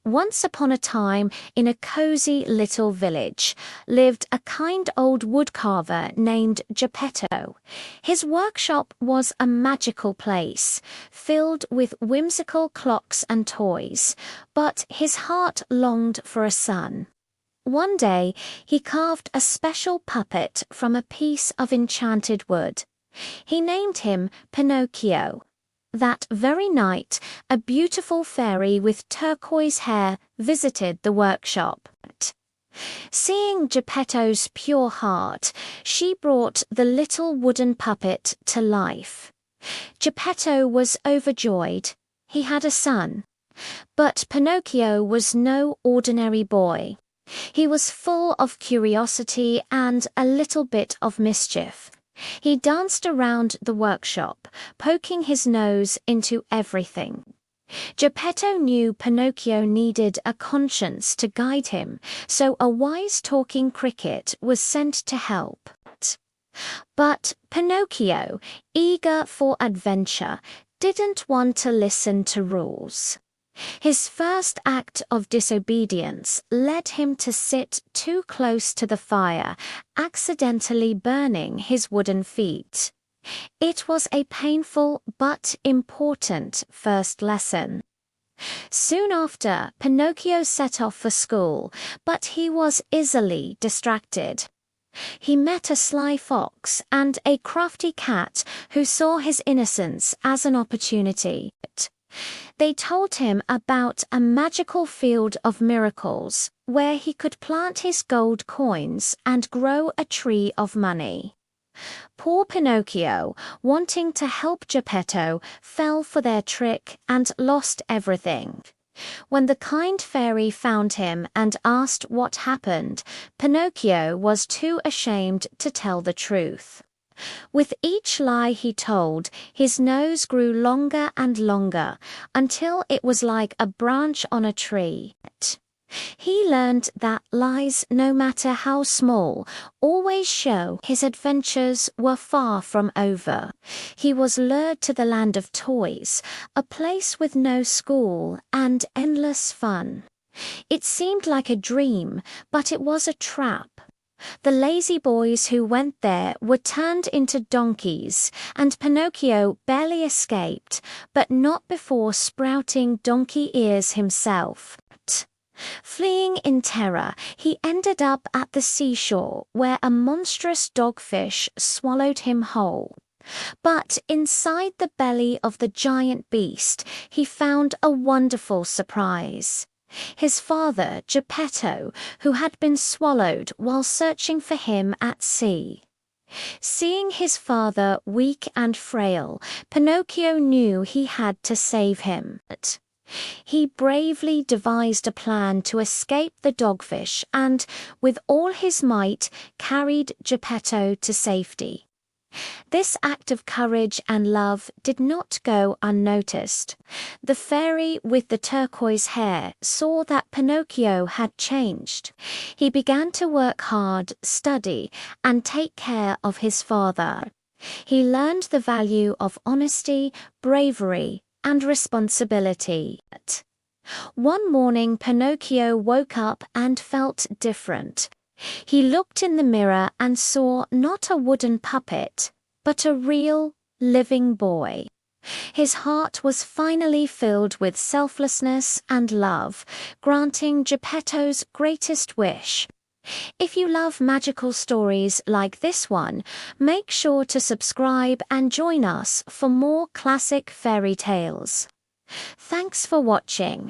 Once upon a time, in a cozy little village, lived a kind old woodcarver named Geppetto. His workshop was a magical place, filled with whimsical clocks and toys, but his heart longed for a son. One day, he carved a special puppet from a piece of enchanted wood. He named him Pinocchio. That very night, a beautiful fairy with turquoise hair visited the workshop. Seeing Geppetto's pure heart, she brought the little wooden puppet to life. Geppetto was overjoyed. He had a son. But Pinocchio was no ordinary boy. He was full of curiosity and a little bit of mischief. He danced around the workshop, poking his nose into everything. Geppetto knew Pinocchio needed a conscience to guide him, so a wise talking cricket was sent to help. But Pinocchio, eager for adventure, didn't want to listen to rules. His first act of disobedience led him to sit too close to the fire, accidentally burning his wooden feet. It was a painful but important first lesson. Soon after, Pinocchio set off for school, but he was easily distracted. He met a sly fox and a crafty cat who saw his innocence as an opportunity. They told him about a magical field of miracles where he could plant his gold coins and grow a tree of money. Poor Pinocchio, wanting to help Geppetto, fell for their trick and lost everything. When the kind fairy found him and asked what happened, Pinocchio was too ashamed to tell the truth. With each lie he told, his nose grew longer and longer, until it was like a branch on a tree. He learned that lies, no matter how small, always show his adventures were far from over. He was lured to the land of toys, a place with no school and endless fun. It seemed like a dream, but it was a trap. The lazy boys who went there were turned into donkeys, and Pinocchio barely escaped, but not before sprouting donkey ears himself. Fleeing in terror, he ended up at the seashore, where a monstrous dogfish swallowed him whole. But inside the belly of the giant beast, he found a wonderful surprise. His father, Geppetto, who had been swallowed while searching for him at sea. Seeing his father weak and frail, Pinocchio knew he had to save him. He bravely devised a plan to escape the dogfish and, with all his might, carried Geppetto to safety. This act of courage and love did not go unnoticed. The fairy with the turquoise hair saw that Pinocchio had changed. He began to work hard, study, and take care of his father. He learned the value of honesty, bravery, and responsibility. One morning, Pinocchio woke up and felt different. He looked in the mirror and saw not a wooden puppet, but a real, living boy. His heart was finally filled with selflessness and love, granting Geppetto's greatest wish. If you love magical stories like this one, make sure to subscribe and join us for more classic fairy tales. Thanks for watching.